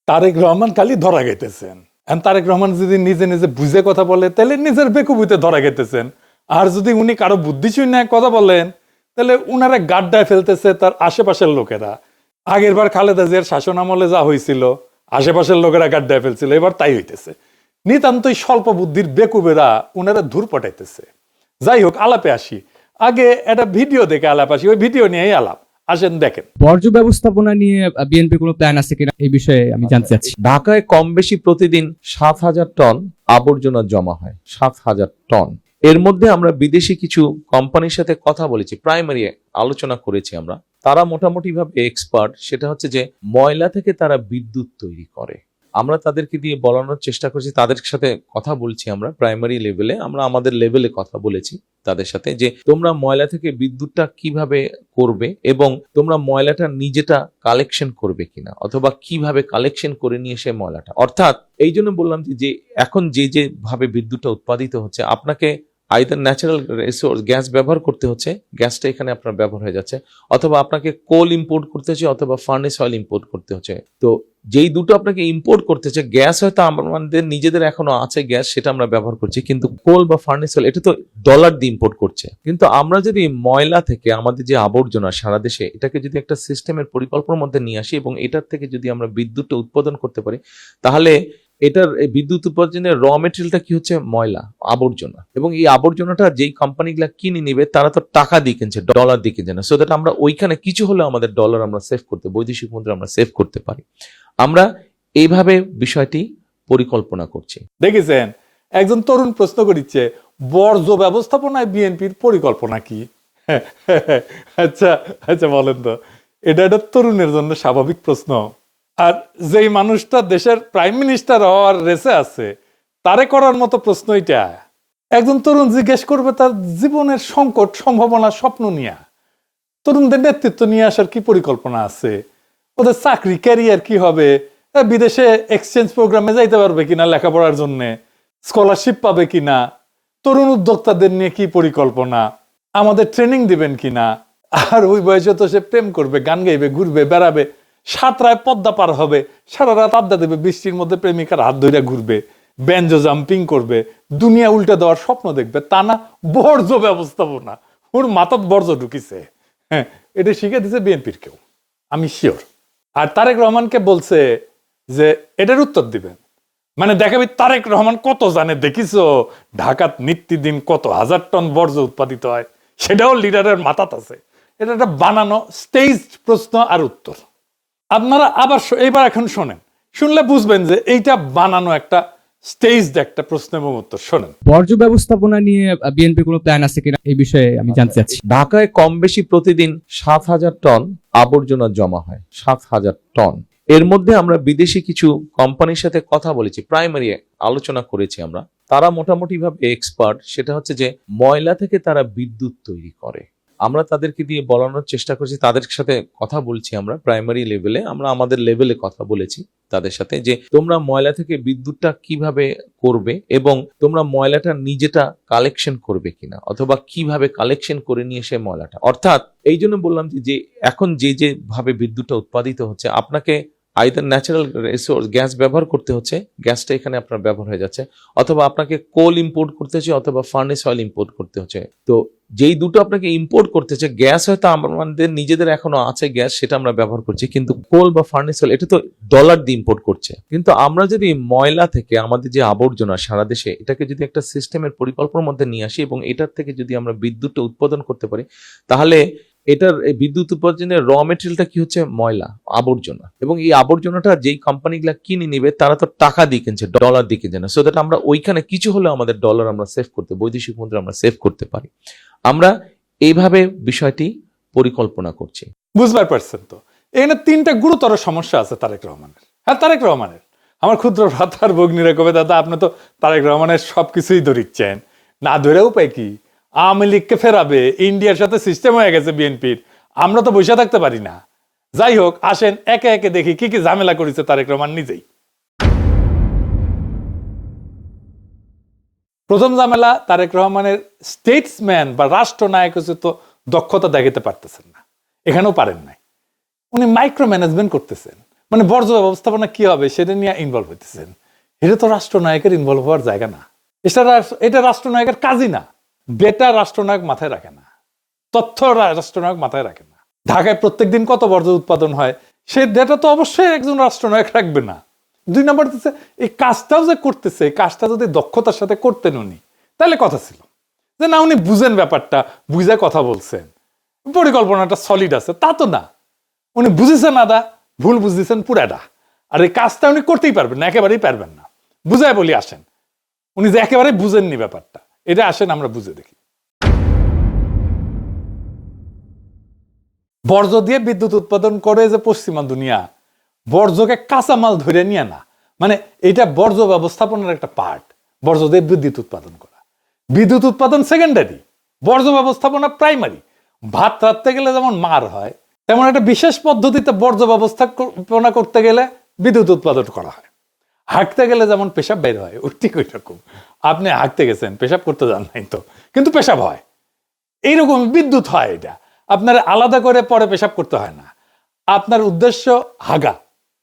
তারেক রহমান খালি ধরা গেতেছেন। তারেক রহমান যদি নিজে নিজে বুঝে কথা বলে তাহলে নিজের বেকুবিতে ধরা গেতেছেন, আর যদি উনি কারো বুদ্ধি শূন্য কথা বলেন তাহলে উনারা গাড্ডায় ফেলতেছে তার আশেপাশের লোকেরা। আগের বার খালেদা জিয়ার শাসন আমলে যা হয়েছিল, আশেপাশের লোকেরা গাড্ডায় ফেলছিল, এবার তাই হইতেছে। নিতান্তই স্বল্প বুদ্ধির বেকুবেরা উনারা ধূর পটাইতেছে। যাই হোক, আলাপে আসি। আগে একটা ভিডিও দেখে আলাপ আসি, ওই ভিডিও নিয়েই আলাপ। আসেন দেখেন। বর্জ্য ব্যবস্থাপনা নিয়ে বিএনপি কোনো প্ল্যান আছে কিনা এই বিষয়ে আমি জানতে চাচ্ছি। ঢাকায় কম বেশি প্রতিদিন 7,000 টন আবর্জনা জমা হয়, 7,000 টন। এর মধ্যে আমরা বিদেশি কিছু কোম্পানির সাথে কথা বলেছি, প্রাইমারি আলোচনা করেছি আমরা। তারা মোটামুটি ভাবে এক্সপার্ট, সেটা হচ্ছে যে ময়লা থেকে তারা বিদ্যুৎ তৈরি করে। আমরা তাদেরকে দিয়ে বলানোর চেষ্টা করছি, তাদের সাথে কথা বলছি আমরা প্রাইমারি লেভেলে, আমরা আমাদের লেভেলে কথা বলেছি তাদের সাথে যে তোমরা ময়লা থেকে বিদ্যুৎটা কিভাবে করবে এবং তোমরা ময়লাটা নিজেটা কালেকশন করবে কিনা, অথবা কিভাবে কালেকশন করে নিয়ে এসে ময়লাটা, অর্থাৎ এই জন্য বললাম যে এখন যে ভাবে বিদ্যুৎটা উৎপাদিত হচ্ছে, আপনাকে আইদার ন্যাচারাল রিসোর্স গ্যাস ব্যবহার করতে হচ্ছে, গ্যাসটা এখানে আপনার ব্যবহার হয়ে যাচ্ছে, অথবা আপনাকে কোল ইম্পোর্ট করতে হচ্ছে, অথবা ফার্নেস অয়েল ইম্পোর্ট করতে হচ্ছে। তো যেই দুটো আপনাকে ইম্পোর্ট করতে হচ্ছে, গ্যাস হয়তো আমাদের নিজেদের এখনো আছে গ্যাস, সেটা আমরা ব্যবহার করছি, কিন্তু কোল বা ফার্নেস অয়েল এটা তো ডলার দিয়ে ইম্পোর্ট করছে। কিন্তু আমরা যদি ময়লা থেকে আমাদের যে আবর্জনা সারা দেশে, এটাকে যদি একটা সিস্টেমের পরিকল্পনার মধ্যে নিয়ে আসি এবং এটার থেকে যদি আমরা বিদ্যুৎটা উৎপাদন করতে পারি, তাহলে এটার বিদ্যুৎ উৎপাদনের র মেটেরিয়ালটা কি হচ্ছে? ময়লা, আবর্জনা। এবং এই আবর্জনাটা যেই কোম্পানিগুলা কিনে নিবে তারা তো টাকা দিয়ে কিনছে, ডলার দিয়ে কিনছে না। সো দ্যাট আমরা ওইখানে কিছু হলে আমাদের ডলার আমরা সেভ করতে, বৈদেশিক মুদ্রা আমরা সেভ করতে পারি। আমরা এইভাবে বিষয়টি পরিকল্পনা করছি। দেখেছেন, একজন তরুণ প্রশ্ন করিচ্ছে বর্জ্য ব্যবস্থাপনায় বিএনপির পরিকল্পনা কি? আচ্ছা আচ্ছা, বলেন তো, এটা একটা তরুণের জন্য স্বাভাবিক প্রশ্ন। আর যেই মানুষটা দেশের প্রাইম মিনিস্টার হওয়ার রেসে আছে, তারে করার মতো প্রশ্ন এটা। একজন তরুণ জিজ্ঞেস করবে তার জীবনের সংকট, সম্ভাবনা, স্বপ্ন নিয়ে। তরুণদের নেতৃত্ব নিয়ে আসার কি পরিকল্পনা আছে? ওদের চাকরি, ক্যারিয়ার কি হবে? বিদেশে এক্সচেঞ্জ প্রোগ্রামে যাইতে পারবে কিনা লেখাপড়ার জন্য, স্কলারশিপ পাবে কিনা, তরুণ উদ্যোক্তাদের নিয়ে কি পরিকল্পনা, আমাদের ট্রেনিং দিবেন কিনা। আর ওই বয়সে তো সে প্রেম করবে, গান গাইবে, ঘুরবে, বেড়াবে, সাঁতরায় পদ্মা পার হবে, সারা রাত আড্ডা দেবে, বৃষ্টির মধ্যে প্রেমিকার হাত ধরে ঘুরবে, ব্যাঞ্জো জাম্পিং করবে, দুনিয়া উল্টে দেওয়ার স্বপ্ন দেখবে। তা না বর্জ্য ব্যবস্থাপনা। ওর মাথাত বর্জ্য ঢুকিছে। হ্যাঁ, এটা শিখে দিছে বিএনপির কেউ, আমি শিওর। আর তারেক রহমানকে বলছে যে এটার উত্তর দিবেন, মানে দেখাবি তারেক রহমান কত জানে। দেখিছো ঢাকাত নিত্যদিন কত হাজার টন বর্জ্য উৎপাদিত হয়, সেটাও লিডারের মাথাত আছে। এটা একটা বানানো স্টেজড প্রশ্ন আর উত্তর। আপনারা আবার এইবার এখন শোনেন, শুনলে বুঝবেন যে এইটা বানানো একটা স্টেজড একটা প্রশ্ন এবং উত্তর। শোনেন। বর্জ্য ব্যবস্থাপনা নিয়ে বিএনপি কোনো প্ল্যান আছে কিনা এই বিষয়ে আমি জানতে চাচ্ছি। ঢাকায় কম বেশি প্রতিদিন 7,000 টন আবর্জনা জমা হয়, 7,000 টন। এর মধ্যে আমরা বিদেশি কিছু কোম্পানির সাথে কথা বলেছি, প্রাইমারি আলোচনা করেছি আমরা। তারা মোটামুটি ভাবে এক্সপার্ট, সেটা হচ্ছে যে ময়লা থেকে তারা বিদ্যুৎ তৈরি করে। আমরা তাদেরকে দিয়ে বলানোর চেষ্টা করছি, তাদের সাথে কথা বলছি আমরা প্রাইমারি লেভেলে, আমরা আমাদের লেভেলে কথা বলেছি তাদের সাথে যে তোমরা ময়লা থেকে বিদ্যুৎটা কিভাবে করবে এবং তোমরা ময়লাটা নিজেটা কালেকশন করবে কিনা, অথবা কিভাবে কালেকশন করে নিয়ে এসে ময়লাটা, অর্থাৎ এই জন্য বললাম যে এখন যে ভাবে বিদ্যুৎটা উৎপাদিত হচ্ছে, আপনাকে আইদার ন্যাচারাল রিসোর্স গ্যাস ব্যবহার করতে হচ্ছে, গ্যাসটা এখানে আপনার ব্যবহার হয়ে যাচ্ছে, অথবা আপনাকে কোল ইম্পোর্ট করতে হচ্ছে, অথবা ফার্নেস অয়েল ইম্পোর্ট করতে হচ্ছে। তো যেই দুটো আপনাকে ইম্পোর্ট করতে হচ্ছে, গ্যাস হয়তো আমাদের নিজেদের এখনো আছে গ্যাস, সেটা আমরা ব্যবহার করছি, কিন্তু কোল বা ফার্নেস অয়েল এটা তো ডলার দিয়ে ইম্পোর্ট করছে। কিন্তু আমরা যদি ময়লা থেকে আমাদের যে আবর্জনা সারা দেশে, এটাকে যদি একটা সিস্টেমের পরিকল্পনার মধ্যে নিয়ে আসি এবং এটার থেকে যদি আমরা বিদ্যুৎটা উৎপাদন করতে পারি, তাহলে এটার বিদ্যুৎ উৎপাদনের র মেটেরিয়ালটা কি হচ্ছে? ময়লা, আবর্জনা। এবং এই আবর্জনাটা যেই কোম্পানিগুলা কিনে নিবে তারা তো টাকা দিয়ে কিনছে, ডলার দিয়ে কিনছে না। সো দ্যাট আমরা ওইখানে কিছু হলে আমাদের ডলার আমরা সেভ করতে, বৈদেশিক মুদ্রা আমরা সেভ করতে পারি। আমরা এইভাবে বিষয়টি পরিকল্পনা করছি। বুঝবার পারছেন তো, এখানে তিনটা গুরুতর সমস্যা আছে তারেক রহমানের। হ্যাঁ, তারেক রহমানের, আমার ক্ষুদ্র ভ্রাতার ভগ্নীরা কবে, দাদা আপনি তো তারেক রহমানের সবকিছুই ধরিচ্ছেন, না ধরে উপায় কি? আওয়ামী লীগকে ফেরাবে, ইন্ডিয়ার সাথে সিস্টেম হয়ে গেছে বিএনপির, আমরা তো বসে থাকতে পারি না। যাই হোক, আসেন একে একে দেখি কি কি ঝামেলা করেছে তারেক রহমান নিজেই। প্রথম ঝামেলা, তারেক রহমানের স্টেটসম্যান বা রাষ্ট্রনায়ক হচ্ছে তো দক্ষতা দেখাতে পারতেছেন না, এখানেও পারেন নাই। উনি মাইক্রো ম্যানেজমেন্ট করতেছেন, মানে বর্জ্য ব্যবস্থাপনা কি হবে সেটা নিয়ে ইনভলভ হইতেছেন। এটা তো রাষ্ট্রনায়কের ইনভলভ হওয়ার জায়গা না, এটা রাষ্ট্রনায়কের কাজই না। ডেটা রাষ্ট্রনায়ক মাথায় রাখে না, তথ্য রাষ্ট্রনায়ক মাথায় রাখে না। ঢাকায় প্রত্যেকদিন কত বর্জ্য উৎপাদন হয় সে ডেটা তো অবশ্যই একজন রাষ্ট্রনায়ক রাখবে না। 2 নম্বর হচ্ছে এই কাজটাও যে করতেছে, এই কাজটা যদি দক্ষতার সাথে করতেন উনি, তাহলে কথা ছিল যে না উনি বুঝেন ব্যাপারটা, বুঝে কথা বলছেন, পরিকল্পনাটা সলিড আছে। তা তো না, উনি বুঝেছেন আদা, ভুল বুঝতেছেন পুরাটা। আর এই কাজটা উনি করতেই পারবেন না, একেবারেই পারবেন না। বুঝায় বলি আসেন, উনি যে একেবারে বুঝেননি ব্যাপারটা, এটা আসেন আমরা বুঝে দেখি। বর্জ্য দিয়ে বিদ্যুৎ উৎপাদন করে যে পশ্চিমা দুনিয়া, বর্জ্যকে কাঁচামাল ধরে নিয়ে না, মানে এটা বর্জ্য ব্যবস্থাপনার একটা পার্ট। বর্জ্য দিয়ে বিদ্যুৎ উৎপাদন করা, বিদ্যুৎ উৎপাদন সেকেন্ডারি, বর্জ্য ব্যবস্থাপনা প্রাইমারি। ভাত রাখতে গেলে যেমন মার হয়, তেমন একটা বিশেষ পদ্ধতিতে বর্জ্য ব্যবস্থাপনা করতে গেলে বিদ্যুৎ উৎপাদন করা হয়। হাঁটতে গেলে যেমন পেশাব বের হয়, ও ঠিক ওই রকম। আপনি হাঁটতে গেছেন, পেশাব করতে যান নাই তো, কিন্তু পেশাব হয়। এইরকম বিদ্যুৎ হয়। এটা আপনার আলাদা করে পরে পেশাব করতে হয় না, আপনার উদ্দেশ্য হাগা,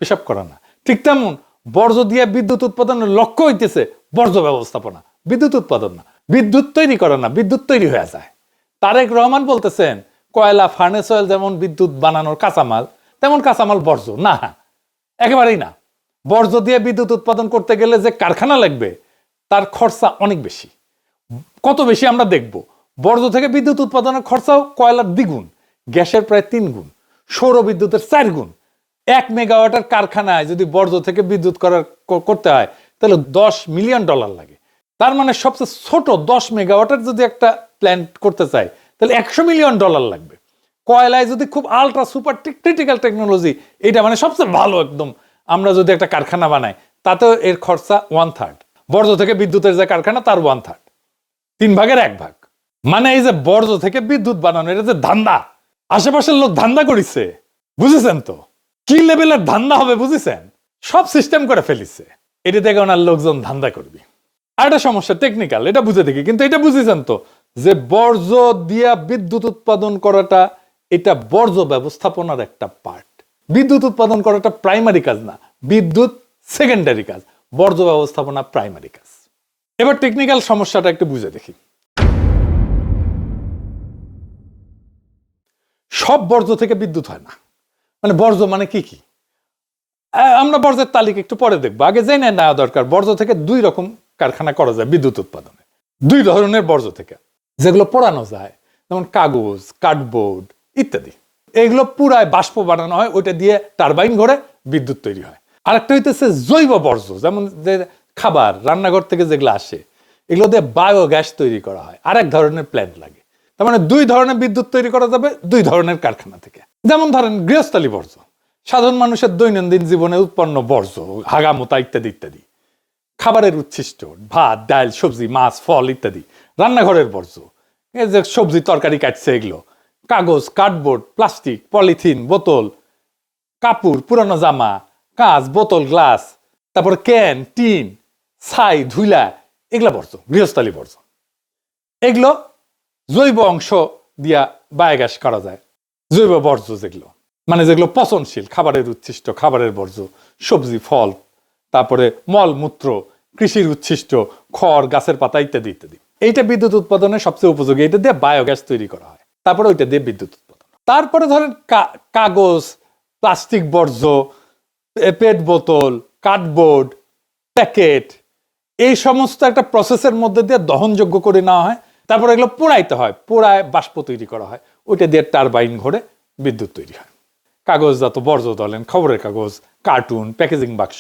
পেশাব করা না। ঠিক তেমন বর্জ্য দিয়ে বিদ্যুৎ উৎপাদনের লক্ষ্য হইতেছে বর্জ্য ব্যবস্থাপনা, বিদ্যুৎ উৎপাদন না। বিদ্যুৎ তৈরি করা না, বিদ্যুৎ তৈরি হয়ে যায়। তারেক রহমান বলতেছেন কয়লা, ফার্নেস অয়েল যেমন বিদ্যুৎ বানানোর কাঁচামাল, তেমন কাঁচামাল বর্জ্য না, একেবারেই না। বর্জ্য দিয়ে বিদ্যুৎ উৎপাদন করতে গেলে যে কারখানা লাগবে তার খরচা অনেক বেশি। কত বেশি আমরা দেখব, বর্জ্য থেকে বিদ্যুৎ উৎপাদনের খরচাও কয়লার 2 গুণ, গ্যাসের প্রায় 3 গুণ, সৌর বিদ্যুতের 4 গুণ। 1 মেগাওয়াটের কারখানায় যদি বর্জ্য থেকে বিদ্যুৎ করতে হয় তাহলে $10 মিলিয়ন লাগে। তার মানে সবচেয়ে ছোট 10 মেগাওয়াটের যদি একটা প্ল্যান্ট করতে চাই তাহলে $100 মিলিয়ন লাগবে। কয়লায় যদি খুব আলট্রা সুপার ক্রিটিক্যাল টেকনোলজি, এটা মানে সবচেয়ে ভালো একদম, আমরা যদি একটা কারখানা বানাই তাতেও এর খরচা 1/3। বর্জ্য থেকে বিদ্যুতের যে কারখানা তার 1/3, 3 ভাগের 1 ভাগ। মানে এই যে বর্জ্য থেকে বিদ্যুৎ বানানো, এটা যে ধান্দা, আশেপাশের লোক ধান্দা করিছে, বুঝেছেন তো কি লেভেলের ধান্দা হবে, বুঝেছেন? সব সিস্টেম করে ফেলিছে, এটা থেকে ওনার লোকজন ধান্দা করবে। আর একটা সমস্যা টেকনিক্যাল, এটা বুঝে দেখি, কিন্তু এটা বুঝেছেন তো যে বর্জ্য দিয়া বিদ্যুৎ উৎপাদন করাটা এটা বর্জ্য ব্যবস্থাপনার একটা পার্ট। বিদ্যুৎ উৎপাদন করাটা প্রাইমারি কাজ না, বিদ্যুৎ সেকেন্ডারি কাজ, বর্জ্য ব্যবস্থাপনা প্রাইমারি কাজ। এবার টেকনিক্যাল সমস্যাটা একটু বুঝে দেখি। সব বর্জ্য থেকে বিদ্যুৎ হয় না। মানে বর্জ্য মানে কি কি, আমরা বর্জ্যের তালিকা একটু পরে দেখবো, আগে জেনে নেওয়া দরকার। বর্জ্য থেকে 2 রকম কারখানা করা যায় বিদ্যুৎ উৎপাদনে। 2 ধরনের বর্জ্য থেকে, যেগুলো পোড়ানো যায়, যেমন কাগজ, কার্ডবোর্ড ইত্যাদি। এগুলো পুরায় বাষ্প বানানো হয়, ওইটা দিয়ে টারবাইন ঘোরে, বিদ্যুৎ তৈরি হয়। আরেকটা হইতেছে জৈব বর্জ্য, যেমন যে খাবার রান্নাঘর থেকে যেগুলো আসে, এগুলো দিয়ে বায়োগ্যাস তৈরি করা হয়, আরেক ধরনের প্ল্যান্ট লাগে। তার মানে 2 ধরনের বিদ্যুৎ তৈরি করা যাবে 2 ধরনের কারখানা থেকে। যেমন ধরেন গৃহস্থালী বর্জ্য, সাধারণ মানুষের দৈনন্দিন জীবনে উৎপন্ন বর্জ্য, হাগামোতা ইত্যাদি ইত্যাদি। খাবারের উচ্ছিষ্ট, ভাত, ডাল, সবজি, মাছ, ফল ইত্যাদি। রান্নাঘরের বর্জ্য, এই যে সবজি তরকারি কাটছে এগুলো। কাগজ, কার্ডবোর্ড, প্লাস্টিক, পলিথিন, বোতল, কাপড়, পুরানো জামা, কাঁচ, বোতল, গ্লাস, তারপর ক্যান, টিন, ছাই, ধুলা, এগুলা বর্জ্য, গৃহস্থালী বর্জ্য। এগুলো জৈব অংশ দিয়া বায়োগ্যাস করা যায়। জৈব বর্জ্য যেগুলো, মানে যেগুলো পচনশীল, খাবারের উচ্ছিষ্ট, খাবারের বর্জ্য, সবজি, ফল, তারপরে মলমূত্র, কৃষির উচ্ছিষ্ট, খড়, গাছের পাতা ইত্যাদি ইত্যাদি। এইটা বিদ্যুৎ উৎপাদনের সবচেয়ে উপযোগী, এটা দিয়ে বায়োগ্যাস তৈরি করা হয়, তারপরে ওইটা দিয়ে বিদ্যুৎ উৎপাদন। তারপরে ধরেন কাগজ, প্লাস্টিক বর্জ্য, পেট বোতল, কার্ডবোর্ড, প্যাকেট, এই সমস্ত একটা প্রসেসের মধ্যে দিয়ে দহনযোগ্য করে নেওয়া হয়, তারপরে এগুলো পোড়াইতে হয়, পোড়ায় বাষ্প তৈরি করা হয়, ওইটা দিয়ে টারবাইন ঘোরে, বিদ্যুৎ তৈরি হয়। কাগজজাত বর্জ্য ধরেন খবরের কাগজ, কার্টুন, প্যাকেজিং বাক্স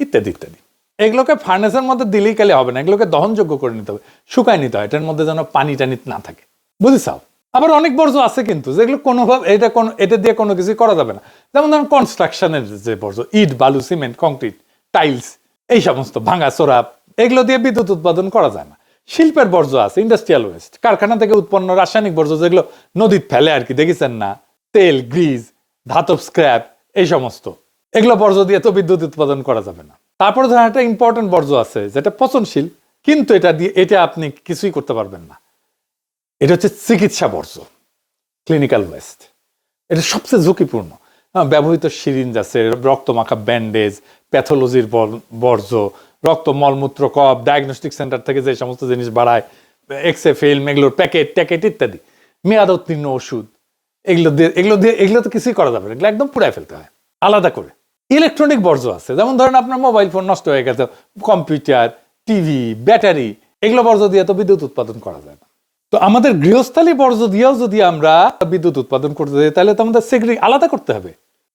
ইত্যাদি ইত্যাদি। এগুলোকে ফার্নেসের মধ্যে দিলেই কালে হবে না, এগুলোকে দহনযোগ্য করে নিতে হবে, শুকায় নিতে হয়, এটার মধ্যে যেন পানি টানি না থাকে, বুঝেছাও? আবার অনেক বর্জ্য আছে কিন্তু যেগুলো কোনোভাবে এটা দিয়ে কোনো কিছু করা যাবে না। যেমন ধরেন কনস্ট্রাকশনের যে বর্জ্য, ইট, বালু, সিমেন্ট, কংক্রিট, টাইলস, এই সমস্ত ভাঙা চোরা, এগুলো দিয়ে বিদ্যুৎ উৎপাদন করা যায় না। শিল্পের বর্জ্য আছে, ইন্ডাস্ট্রিয়াল ওয়েস্ট, কারখানা থেকে উৎপন্ন রাসায়নিক বর্জ্য, যেগুলো নদীতে ফেলে আর কি, দেখেছেন না, তেল, গ্রিজ, ধাতব স্ক্র্যাপ, এই সমস্ত, এগুলো বর্জ্য দিয়ে তো বিদ্যুৎ উৎপাদন করা যাবে না। তারপরে ধরেন একটা ইম্পর্টেন্ট বর্জ্য আছে যেটা পচনশীল, কিন্তু এটা আপনি কিছুই করতে পারবেন না, এটা হচ্ছে চিকিৎসা বর্জ্য, ক্লিনিক্যাল ওয়েস্ট। এটা সবচেয়ে ঝুঁকিপূর্ণ। ব্যবহৃত সিরিঞ্জ আছে, রক্তমাখা ব্যান্ডেজ, প্যাথোলজির বর্জ্য, রক্ত মলমূত্র কপ, ডায়াগনস্টিক সেন্টার থেকে যে সমস্ত জিনিস বাড়ায়, এক্সে ফিল্ম, এগুলোর প্যাকেট ট্যাকেট ইত্যাদি, মেয়াদ উত্তীর্ণ ওষুধ, এগুলো তো কিছুই করা যাবে না, এগুলো একদম পুড়ায় ফেলতে হয় আলাদা করে। ইলেকট্রনিক বর্জ্য আছে, যেমন ধরেন আপনার মোবাইল ফোন নষ্ট হয়ে গেছে, কম্পিউটার, টিভি, ব্যাটারি, এগুলো বর্জ্য দিয়ে তো বিদ্যুৎ উৎপাদন করা যায় না। তো আমাদের গৃহস্থালী বর্জ্য দিয়েও যদি আমরা বিদ্যুৎ উৎপাদন করতে যাই, তাহলে তো আমাদের আলাদা করতে হবে।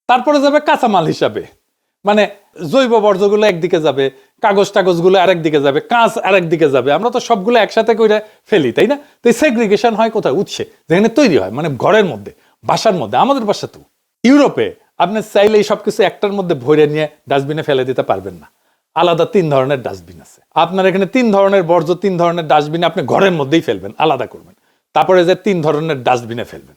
তারপরে যাবে কাঁচামাল হিসাবে, মানে জৈব বর্জ্যগুলো একদিকে যাবে, কাগজ টাগজগুলো আরেক দিকে যাবে, কাঁচ আরেক দিকে যাবে, আমরা তো সবগুলো একসাথে করে ফেলি, তাই না? তো এই সেগ্রিগেশন হয় কোথায়? উৎসে, যেখানে তৈরি হয়, মানে ঘরের মধ্যে, বাসার মধ্যে। আমাদের বাসা তো ইউরোপে আপনি চাইলে এই সবকিছু একটার মধ্যে ভরে নিয়ে ডাস্টবিনে ফেলে দিতে পারবেন না, আলাদা 3 ধরনের ডাস্টবিন আছে আপনার এখানে। 3 ধরনের বর্জ্য 3 ধরনের ডাস্টবিনে আপনি ঘরের মধ্যেই ফেলবেন, আলাদা করবেন, তারপরে যে 3 ধরনের ডাস্টবিনে ফেলবেন।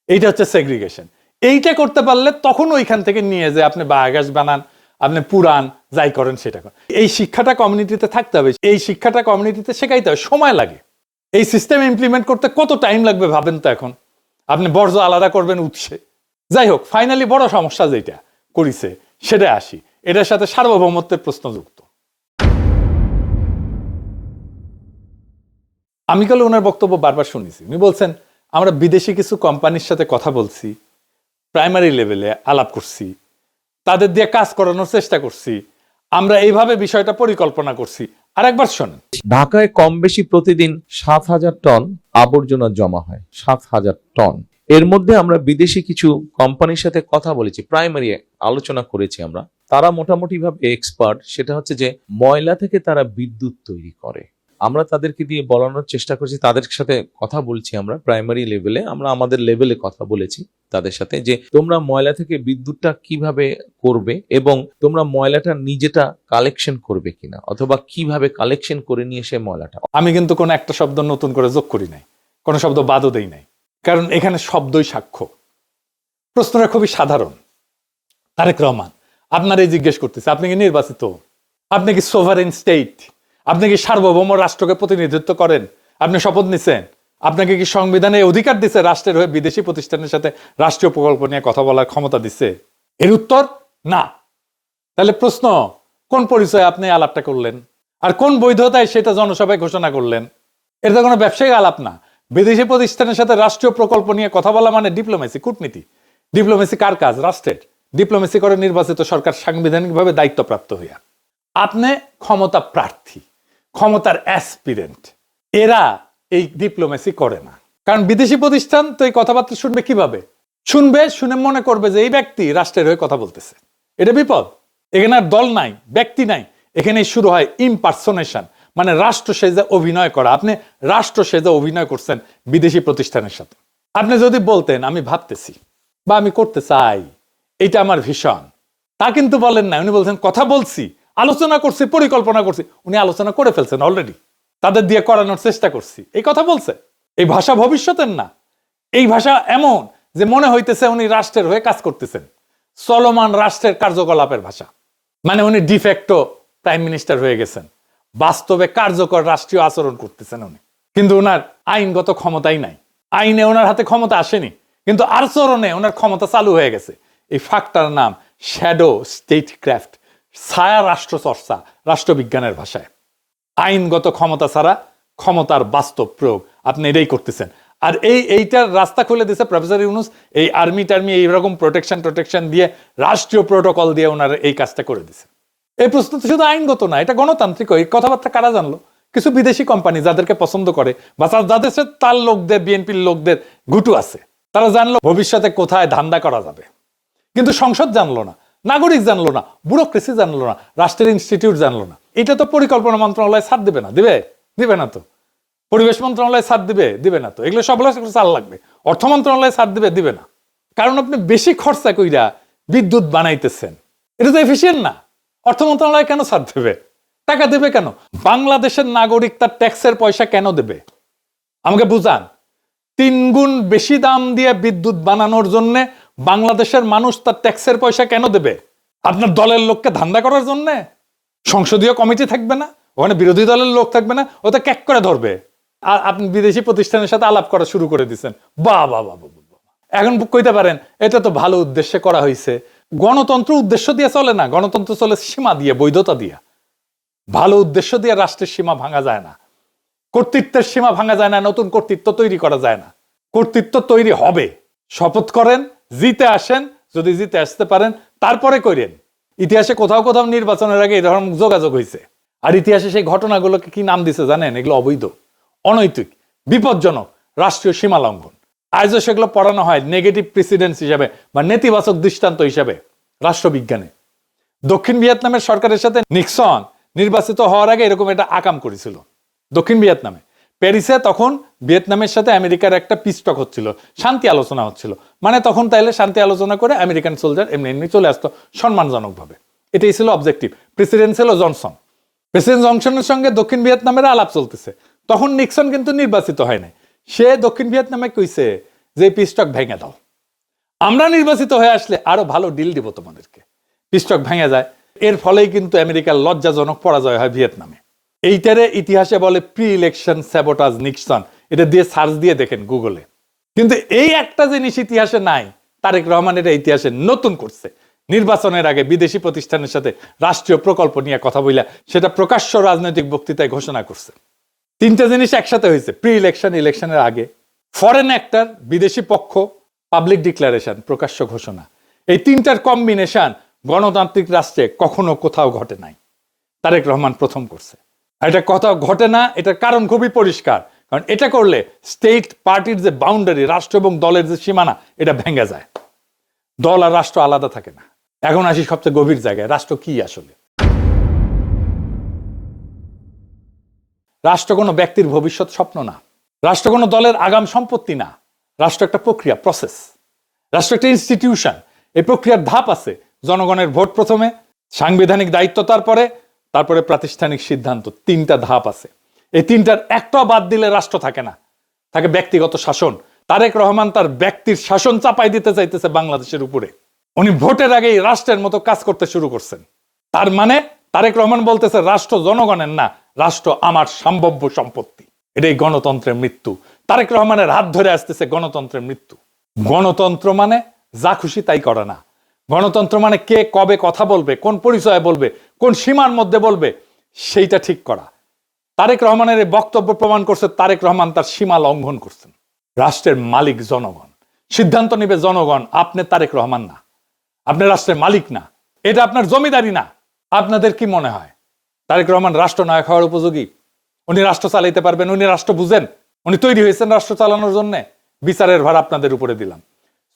এইটা হচ্ছে সেগ্রিগেশন। এইটা করতে পারলে তখন ওইখান থেকে নিয়ে যে আপনি বায়োগ্যাস বানান, আপনি পুরান, যাই করেন সেটা করেন। এই শিক্ষাটা কমিউনিটিতে থাকতে হবে, এই শিক্ষাটা কমিউনিটিতে শেখাইতে হবে, সময় লাগে। এই সিস্টেম ইমপ্লিমেন্ট করতে কত টাইম লাগবে ভাবেন তো। এখন আপনি বর্জ্য আলাদা করবেন উৎসে। যাই হোক, ফাইনালি বড় সমস্যা যেটা করেছে সেটা আসি, এটার সাথে সার্বভৌমত্বের প্রশ্ন যুক্ত। আমি কালে ওনার বক্তব্য বারবার শুনেছি, উনি বলছেন আমরা বিদেশি কিছু কোম্পানির সাথে কথা বলছি, প্রাইমারি লেভেলে আলাপ করছি, তাদের দিয়ে কাজ করানোর চেষ্টা করছি, আমরা এইভাবে বিষয়টা পরিকল্পনা করছি। আর একবার শোনেন, ঢাকায় কম বেশি প্রতিদিন 7,000 টন আবর্জনা জমা হয়, 7,000 টন। এর মধ্যে আমরা বিদেশি কিছু কোম্পানির সাথে কথা বলেছি, প্রাইমারি আলোচনা করেছি আমরা। তারা মোটামুটি ভাবে এক্সপার্ট, সেটা হচ্ছে যে ময়লা থেকে তারা বিদ্যুৎ তৈরি করে। আমরা তাদেরকে দিয়ে বলানোর চেষ্টা করছি, তাদের সাথে কথা বলছি আমরা প্রাইমারি লেভেলে, আমরা আমাদের লেভেলে কথা বলেছি তাদের সাথে, যে তোমরা ময়লা থেকে বিদ্যুৎটা কিভাবে করবে এবং তোমরা ময়লাটা নিজেটা কালেকশন করবে কিনা, অথবা কিভাবে কালেকশন করে নিয়ে সে ময়লাটা। আমি কিন্তু কোনো একটা শব্দ নতুন করে যোগ করি নাই, কোনো শব্দ বাদও দেই নাই, কারণ এখানে শব্দই সাক্ষ্য। প্রশ্নটা খুবই সাধারণ। তারেক রহমান আপনার এই জিজ্ঞেস করতেছে, আপনি কি নির্বাচিত? আপনি কি সোভারেন স্টেট? আপনি কি সার্বভৌম রাষ্ট্রকে প্রতিনিধিত্ব করেন? আপনি শপথ নিছেন? আপনাকে কি সংবিধানে অধিকার দিছে রাষ্ট্রের হয়ে বিদেশি প্রতিষ্ঠানের সাথে রাষ্ট্রীয় প্রকল্প নিয়ে কথা বলার ক্ষমতা দিছে? এর উত্তর না। তাহলে প্রশ্ন, কোন পরিচয়ে আপনি আলাপটা করলেন, আর কোন বৈধতায় সেটা জনসভায় ঘোষণা করলেন? এটা তো কোনো ব্যবসায়িক আলাপ না। বিদেশি প্রতিষ্ঠানের সাথে রাষ্ট্রীয় প্রকল্প নিয়ে কথা বলা মানে ডিপ্লোমেসি, কূটনীতি। ডিপ্লোমেসি কার কাজ? রাষ্ট্রের। ডিপ্লোমেসি করে নির্বাচিত সরকার সাংবিধানিকভাবে দায়িত্বপ্রাপ্ত হইয়া। আপনি ক্ষমতা প্রার্থী, ক্ষমতার অ্যাসপিরেন্ট, এরা এই ডিপ্লোমেসি করে না। কারণ বিদেশি প্রতিষ্ঠান তো এই কথাবার্তা শুনবে কিভাবে? শুনে মনে করবে যে এই ব্যক্তি রাষ্ট্রের হয়ে কথা বলতেছে। এটা বিপদ। এখানে আর দল নাই, ব্যক্তি নাই, এখানে শুরু হয় ইমপারসোনেশন, মানে রাষ্ট্র সেজে অভিনয় করা। আপনি রাষ্ট্র সেজে অভিনয় করছেন বিদেশি প্রতিষ্ঠানের সাথে। আপনি যদি বলতেন আমি ভাবতেছি বা আমি করতে চাই, এটা আমার ভীষণ, তা কিন্তু বলেন না। উনি বলছেন কথা বলছি, আলোচনা করছি, পরিকল্পনা করছি। উনি আলোচনা করে ফেলছেন অলরেডি, তাদের দিয়ে করানোর চেষ্টা করছি, এই কথা বলছে। এই ভাষা ভবিষ্যতের না, এই ভাষা এমন যে মনে হইতেছে উনি রাষ্ট্রের হয়ে কাজ করতেছেন, চলমান রাষ্ট্রের কার্যকলাপের ভাষা। মানে উনি ডিফেক্টো প্রাইম মিনিস্টার হয়ে গেছেন, বাস্তবে কার্যকর রাষ্ট্রীয় আচরণ করতেছেন উনি। কিন্তু ওনার আইনগত ক্ষমতাই নাই, আইনে ওনার হাতে ক্ষমতা আসেনি, কিন্তু আচরণে ওনার ক্ষমতা চালু হয়ে গেছে। এই ফাঁকটার নাম শ্যাডো স্টেট ক্রাফট, ছায়া রাষ্ট্র চর্চা, রাষ্ট্রবিজ্ঞানের ভাষায়। আইনগত ক্ষমতা ছাড়া ক্ষমতার বাস্তব প্রয়োগ, আপনি এটাই করতেছেন। আর এইটার রাস্তা খুলে দিয়েছে প্রফেসর ইউনূস। এই আর্মি টার্মি এইরকম প্রোটেকশন দিয়ে, রাষ্ট্রীয় প্রোটোকল দিয়ে ওনারা এই কাজটা করে দিয়েছে। এই প্রশ্ন তো শুধু আইনগত না, এটা গণতান্ত্রিক। এই কথাবার্তা কারা জানলো? কিছু বিদেশি কোম্পানি যাদেরকে পছন্দ করে বা যাদের সাথে তার লোকদের, বিএনপির লোকদের ঘুটু আছে, তারা জানলো ভবিষ্যতে কোথায় ধান্দা করা যাবে। কিন্তু সংসদ জানলো না, নাগরিক জানলো না, ব্যুরোক্রেসি জানলো না, রাষ্ট্রের ইনস্টিটিউট জানলো না। এটা তো পরিকল্পনা মন্ত্রণালয় ছাড় দিবে না, দিবে না তো। পরিবেশ মন্ত্রণালয় ছাড় দিবে না তো। এগুলো সব চাল লাগবে। অর্থ মন্ত্রণালয় ছাড় দিবে না। কারণ আপনি বেশি খরচা কইরা বিদ্যুৎ বানাইতেছেন, এটা তো এফিসিয়েন্ট না। অর্থ মন্ত্রণালয় কেন ছাড় দেবে? টাকা দেবে কেন? বাংলাদেশের নাগরিক তার ট্যাক্সের পয়সা কেন দেবে? আমাকে বুঝান। 3 গুণ বেশি দাম দিয়ে বিদ্যুৎ বানানোর জন্য বাংলাদেশের মানুষ তার ট্যাক্সের পয়সা কেন দেবে? আপনার দলের লোককে ধান্দা করার জন্য? সংসদীয় কমিটি থাকবে না, ওখানে বিরোধী দলের লোক থাকবে না, ওটা ক্যাক করে ধরবে। আর আপনি বিদেশি প্রতিষ্ঠানের সাথে আলাপ করা শুরু করে দিচ্ছেন। বাহ, এখন কইতে পারেন এটা তো ভালো উদ্দেশ্যে করা হয়েছে। গণতন্ত্র উদ্দেশ্য দিয়ে চলে না, গণতন্ত্র চলে সীমা দিয়ে, বৈধতা দিয়ে। ভালো উদ্দেশ্য দিয়ে রাষ্ট্রের সীমা ভাঙা যায় না, কর্তৃত্বের সীমা ভাঙা যায় না, নতুন কর্তৃত্ব তৈরি করা যায় না। কর্তৃত্ব তৈরি হবে, শপথ করেন, জিতে আসেন, যদি জিতে আসতে পারেন তারপরে করেন। ইতিহাসে কোথাও কোথাও নির্বাচনের আগে এই ধরনের যোগাযোগ হয়েছে, আর ইতিহাসে সেই ঘটনাগুলোকে কি নাম দিছে জানেন? এগুলো অবৈধ, অনৈতিক, বিপজ্জনক, রাষ্ট্রীয় সীমা লঙ্ঘন। আজও সেগুলো পড়ানো হয় নেগেটিভ প্রেসিডেন্স হিসাবে বা নেতিবাচক দৃষ্টান্ত হিসাবে রাষ্ট্রবিজ্ঞানে। দক্ষিণ ভিয়েতনামের সরকারের সাথে নিক্সন নির্বাচিত হওয়ার আগে এরকম একটা আকাম করেছিল দক্ষিণ ভিয়েতনামে। প্যারিসে তখন ভিয়েতনামের সাথে আমেরিকার একটা পিস টক হচ্ছিল, শান্তি আলোচনা হচ্ছিল। মানে তখন তাইলে শান্তি আলোচনা করে আমেরিকান সোলজার এমনি এমনি চলে আসতো সম্মানজনকভাবে। এটাই ছিল অবজেক্টিভ। প্রেসিডেন্ট ছিল জনসন। প্রেসিডেন্ট জনসনের সঙ্গে দক্ষিণ ভিয়েতনামের আলাপ চলতেছে। তখন নিক্সন কিন্তু নির্বাচিত হয় নাই। সে দক্ষিণ ভিয়েতনামে কইছে যে পিস টক ভেঙে দাও, আমরা নির্বাচিত হয়ে আসলে আরো ভালো ডিল দিব তোমাদেরকে। পিস টক ভেঙে যায়। এর ফলেই কিন্তু আমেরিকার লজ্জাজনক পরাজয় হয় ভিয়েতনামে। এইটারে ইতিহাসে বলে প্রি ইলেকশন স্যাবোটাজ নিক্সন। এটা দিয়ে সার্চ দিয়ে দেখেন গুগলে। কিন্তু এই একটা জিনিস ইতিহাসে নাই, তারেক রহমান এটা ইতিহাসে নতুন করছে। নির্বাচনের আগে বিদেশি প্রতিষ্ঠানের সাথে রাষ্ট্রীয় প্রকল্প নিয়ে কথা বইলা সেটা প্রকাশ্য রাজনৈতিক বক্তৃতায় ঘোষণা করছে। তিনটা জিনিস একসাথে হয়েছে, প্রি ইলেকশন, ইলেকশনের আগে, ফরেন অ্যাক্টর, বিদেশি পক্ষ, পাবলিক ডিক্লারেশন, প্রকাশ্য ঘোষণা। এই তিনটার কম্বিনেশন গণতান্ত্রিক রাষ্ট্রে কখনো কোথাও ঘটে নাই, তারেক রহমান প্রথম করছে। আর এটা কোথাও ঘটে না, এটার কারণ খুবই পরিষ্কার। কারণ এটা করলে স্টেট পার্টির যে বাউন্ডারি, রাষ্ট্র এবং দলের যে সীমানা, এটা ভেঙে যায়। দল আর রাষ্ট্র আলাদা থাকে না। এখন আসি সবচেয়ে গভীর জায়গায়, রাষ্ট্র কি আসলে? রাষ্ট্র কোনো ব্যক্তির ভবিষ্যৎ স্বপ্ন না, রাষ্ট্র কোনো দলের আগাম সম্পত্তি না। রাষ্ট্র একটা প্রক্রিয়া, প্রসেস। রাষ্ট্র একটা ইনস্টিটিউশন। এই প্রক্রিয়ার ধাপ আছে। জনগণের ভোট প্রথমে, সাংবিধানিক দায়িত্ব তারপরে প্রাতিষ্ঠানিক সিদ্ধান্ত। তিনটা ধাপ আছে। এই তিনটার একটাও বাদ দিলে রাষ্ট্র থাকে না, থাকে ব্যক্তিগত শাসন। তারেক রহমান তার ব্যক্তির শাসন চাপাই দিতে চাইতেছে বাংলাদেশের উপরে। উনি ভোটের আগেই রাষ্ট্রের মতো কাজ করতে শুরু করছেন। তার মানে তারেক রহমান বলতেছে রাষ্ট্র জনগণের না, রাষ্ট্র আমার সম্ভাব্য সম্পত্তি। এটাই গণতন্ত্রের মৃত্যু। তারেক রহমানের হাত ধরে আসতেছে গণতন্ত্রের মৃত্যু। গণতন্ত্র মানে যা খুশি তাই করা না। গণতন্ত্র মানে কে কবে কথা বলবে, কোন পরিচয়ে বলবে, কোন সীমার মধ্যে বলবে, সেইটা ঠিক করা। তারেক রহমানের এই বক্তব্য প্রমাণ করছে তারেক রহমান তার সীমা লঙ্ঘন করছেন। রাষ্ট্রের মালিক জনগণ, সিদ্ধান্ত নিবে জনগণ। আপনি তারেক রহমান না, আপনি রাষ্ট্রের মালিক না, এটা আপনার জমিদারি না। আপনাদের কি মনে হয় তারেক রহমান রাষ্ট্রনায়ক হওয়ার উপযোগী? উনি রাষ্ট্র চালাইতে পারবেন? উনি রাষ্ট্র বুঝেন? উনি তৈরি হয়েছেন রাষ্ট্র চালানোর জন্য? বিচারের ভার আপনাদের উপরে দিলাম।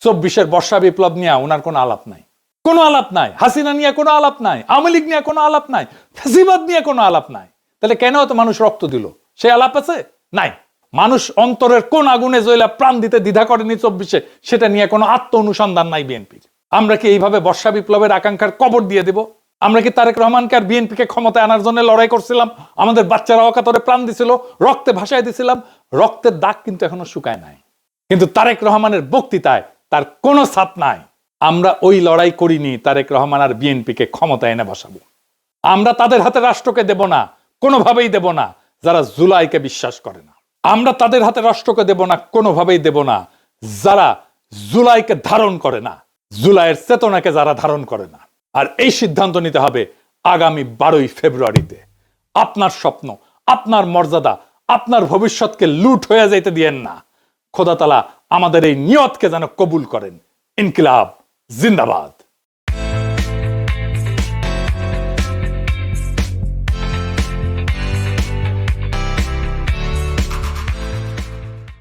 24-এর বর্ষা বিপ্লব নিয়ে ওনার কোনো আলাপ নাই, কোনো আলাপ নাই। হাসিনা নিয়ে কোনো আলাপ নাই, আওয়ামী লীগ নিয়ে কোনো আলাপ নাই, ফ্যাসিবাদ নিয়ে কোনো আলাপ নাই। তাহলে কেন তো মানুষ রক্ত দিল? সে আলাপ আছে? নাই। মানুষ অন্তরের কোন আগুনে জ্বলা প্রাণ দিতে দ্বিধা করেনি 24-এ, সেটা নিয়ে কোনো আত্ম অনুসন্ধান নাই বিএনপির। আমরা কি এইভাবে বর্ষা বিপ্লবের আকাঙ্ক্ষার কবর দিয়ে দেব? আমরা কি তারেক রহমানকে আর বিএনপিকে ক্ষমতায় আনার জন্য লড়াই করছিলাম? আমাদের বাচ্চারা অকাতরে প্রাণ দিছিল, রক্তে ভাসায় দিছিলাম। রক্তের দাগ কিন্তু এখনো শুকায় নাই। কিন্তু তারেক রহমানের বক্তৃতায় তার কোনো ছাপ নাই। আমরা ওই লড়াই করিনি তারেক রহমান আর বিএনপিকে ক্ষমতায় এনে বসাবো। আমরা তাদের হাতে রাষ্ট্রকে দেব না, কোনোভাবেই দেব না যারা জুলাইকে বিশ্বাস করে না। আমরা তাদের হাতে রাষ্ট্রকে দেব না, কোনোভাবেই দেব না যারা জুলাইকে ধারণ করে না, জুলাইয়ের চেতনাকে যারা ধারণ করে না। আর এই সিদ্ধান্ত নিতে হবে আগামী 12ই ফেব্রুয়ারিতে। আপনার স্বপ্ন, আপনার মর্যাদা, আপনার ভবিষ্যৎকে লুট হয়ে যাইতে দিয়েন না। খোদা তাআলা আমাদের এই নিয়তকে যেন কবুল করেন। ইনকিলাব জিন্দাবাদ।